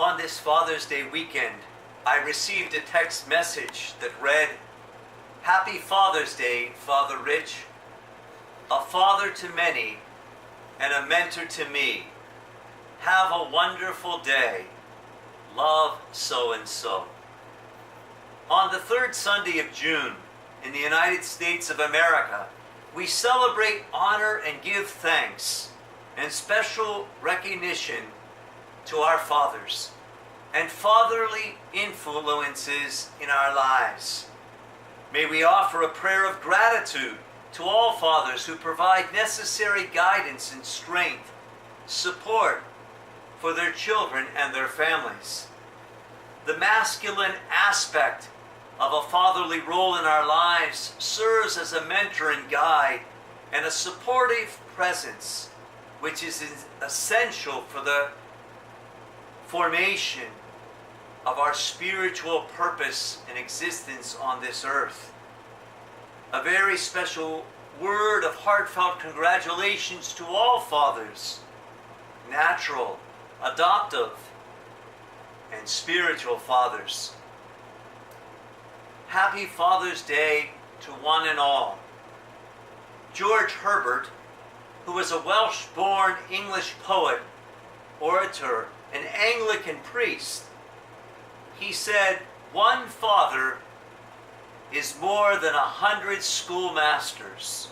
On this Father's Day weekend, I received a text message that read, "Happy Father's Day, Father Rich. A father to many and a mentor to me. Have a wonderful day. Love so-and-so." On the third Sunday of June, in the United States of America, we celebrate, honor, and give thanks and special recognition to our fathers and fatherly influences in our lives. May we offer a prayer of gratitude to all fathers who provide necessary guidance and strength, support for their children and their families. The masculine aspect of a fatherly role in our lives serves as a mentor and guide and a supportive presence, which is essential for the formation of our spiritual purpose and existence on this earth. A very special word of heartfelt congratulations to all fathers, natural, adoptive, and spiritual fathers. Happy Father's Day to one and all. George Herbert, who was a Welsh-born English poet, orator, and Anglican priest, he said, "One father is more than 100 schoolmasters."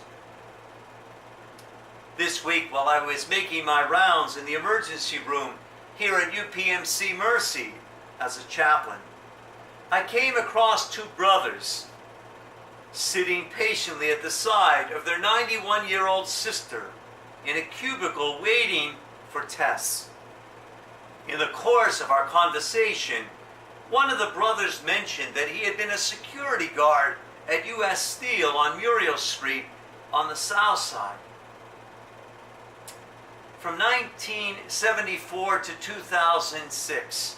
This week, while I was making my rounds in the emergency room here at UPMC Mercy as a chaplain, I came across two brothers sitting patiently at the side of their 91-year-old sister in a cubicle waiting for tests. In the course of our conversation, one of the brothers mentioned that he had been a security guard at U.S. Steel on Muriel Street on the south side. From 1974 to 2006,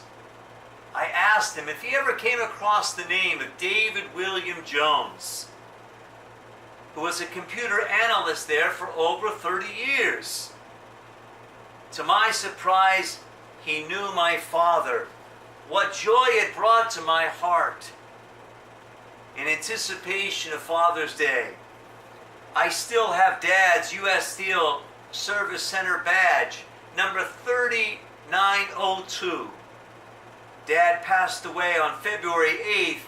I asked him if he ever came across the name of David William Jones, who was a computer analyst there for over 30 years. To my surprise, he knew my father. What joy it brought to my heart. In anticipation of Father's Day, I still have Dad's U.S. Steel Service Center badge, number 3902. Dad passed away on February 8th,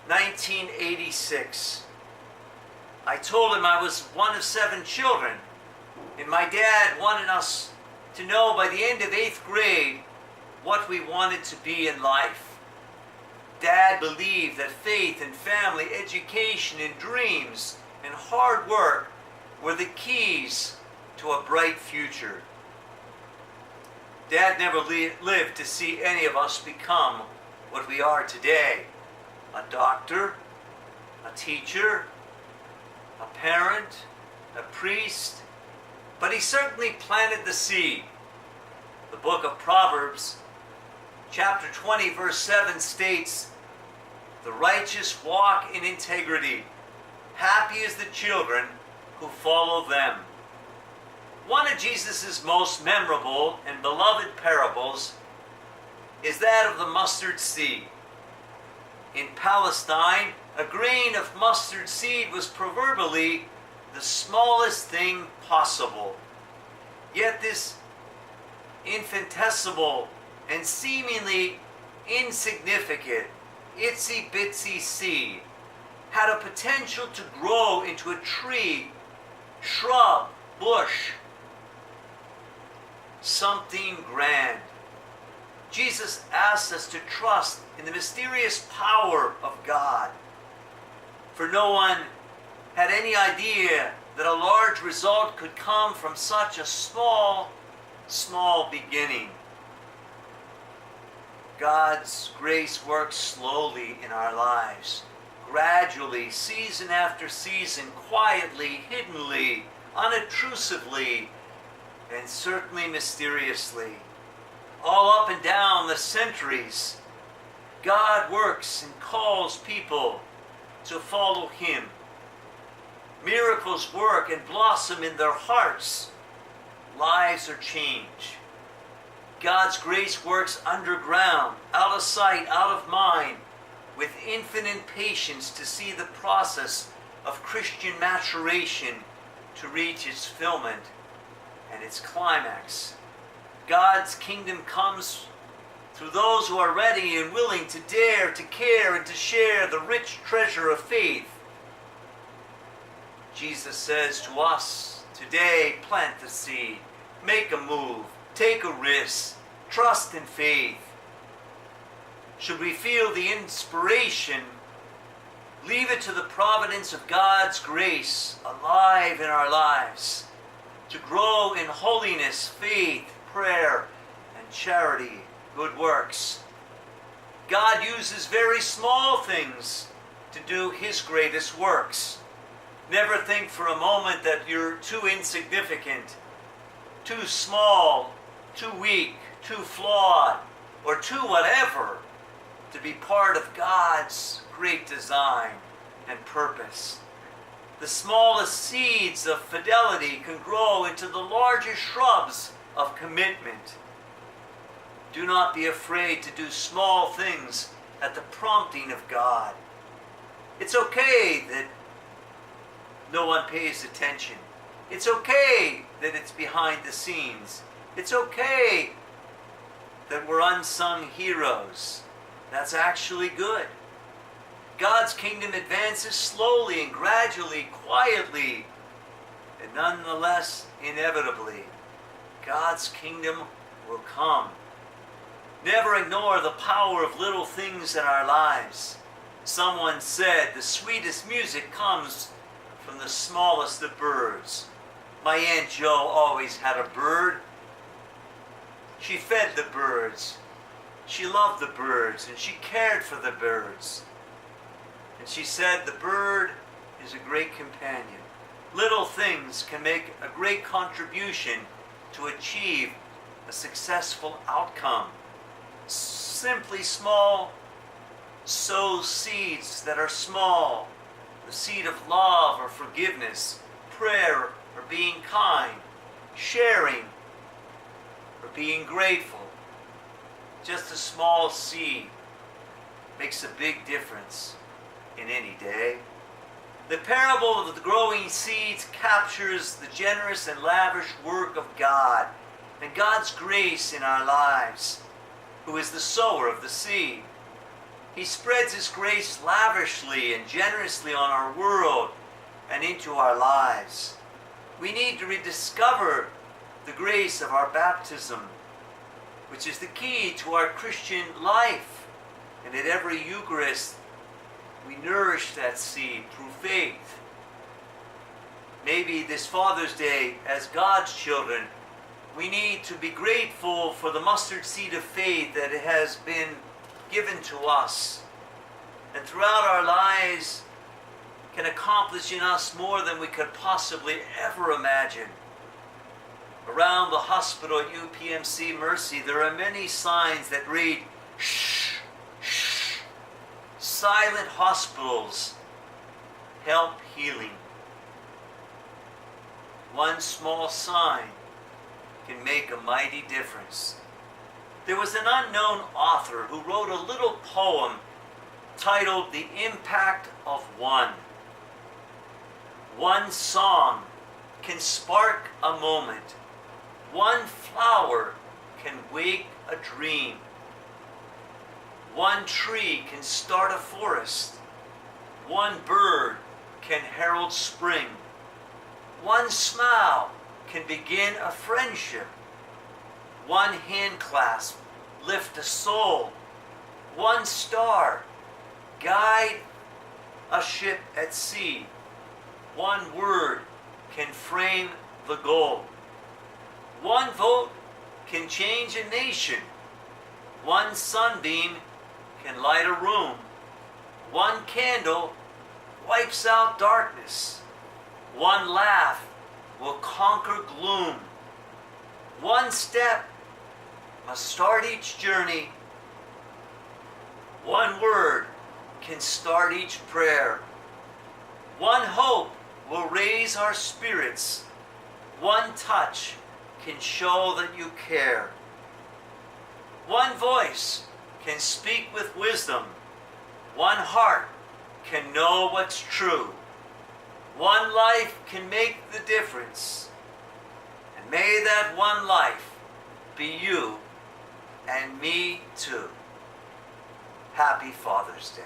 1986. I told him I was one of 7 children, and my dad wanted us to know by the end of 8th grade what we wanted to be in life. Dad believed that faith and family, education and dreams and hard work were the keys to a bright future. Dad never lived to see any of us become what we are today. A doctor, a teacher, a parent, a priest, but he certainly planted the seed. The book of Proverbs, chapter 20, verse 7 states, "The righteous walk in integrity. Happy is the children who follow them." One of Jesus' most memorable and beloved parables is that of the mustard seed. In Palestine, a grain of mustard seed was proverbially the smallest thing possible. Yet this infinitesimal and seemingly insignificant itsy-bitsy seed had a potential to grow into a tree, shrub, bush, something grand. Jesus asks us to trust in the mysterious power of God. For no one had any idea that a large result could come from such a small beginning. God's grace works slowly in our lives, gradually, season after season, quietly, hiddenly, unobtrusively, and certainly mysteriously. All up and down the centuries, God works and calls people to follow Him. Miracles work and blossom in their hearts. Lives are changed. God's grace works underground, out of sight, out of mind, with infinite patience to see the process of Christian maturation to reach its fulfillment and its climax. God's kingdom comes through those who are ready and willing to dare to care and to share the rich treasure of faith. Jesus says to us today, plant the seed, make a move, take a risk, trust in faith. Should we feel the inspiration, leave it to the providence of God's grace alive in our lives to grow in holiness, faith, prayer, and charity, good works. God uses very small things to do His greatest works. Never think for a moment that you're too insignificant, too small, too weak, too flawed, or too whatever to be part of God's great design and purpose. The smallest seeds of fidelity can grow into the largest shrubs of commitment. Do not be afraid to do small things at the prompting of God. It's okay that no one pays attention. It's okay that it's behind the scenes. It's okay that we're unsung heroes. That's actually good. God's kingdom advances slowly and gradually, quietly, and nonetheless, inevitably. God's kingdom will come. Never ignore the power of little things in our lives. Someone said the sweetest music comes from the smallest of birds. My Aunt Jo always had a bird. She fed the birds. She loved the birds and she cared for the birds. And she said the bird is a great companion. Little things can make a great contribution to achieve a successful outcome. Simply small, sow seeds that are small. The seed of love or forgiveness, prayer or being kind, sharing or being grateful. Just a small seed makes a big difference in any day. The parable of the growing seeds captures the generous and lavish work of God and God's grace in our lives, who is the sower of the seed. He spreads His grace lavishly and generously on our world and into our lives. We need to rediscover the grace of our baptism, which is the key to our Christian life. And at every Eucharist, we nourish that seed through faith. Maybe this Father's Day, as God's children, we need to be grateful for the mustard seed of faith that has been given to us. And throughout our lives, can accomplish in us more than we could possibly ever imagine. Around the hospital at UPMC Mercy, there are many signs that read, shh, shh. Silent hospitals help healing. One small sign can make a mighty difference. There was an unknown author who wrote a little poem titled The Impact of One. One song can spark a moment. One flower can wake a dream. One tree can start a forest. One bird can herald spring. One smile can begin a friendship. One hand clasp lift a soul. One star guide a ship at sea. One word can frame the goal. One vote can change a nation. One sunbeam can light a room. One candle wipes out darkness. One laugh will conquer gloom. One step must start each journey. One word can start each prayer. One hope will raise our spirits. One touch can show that you care. One voice can speak with wisdom. One heart can know what's true. One life can make the difference. And may that one life be you and me too. Happy Father's Day.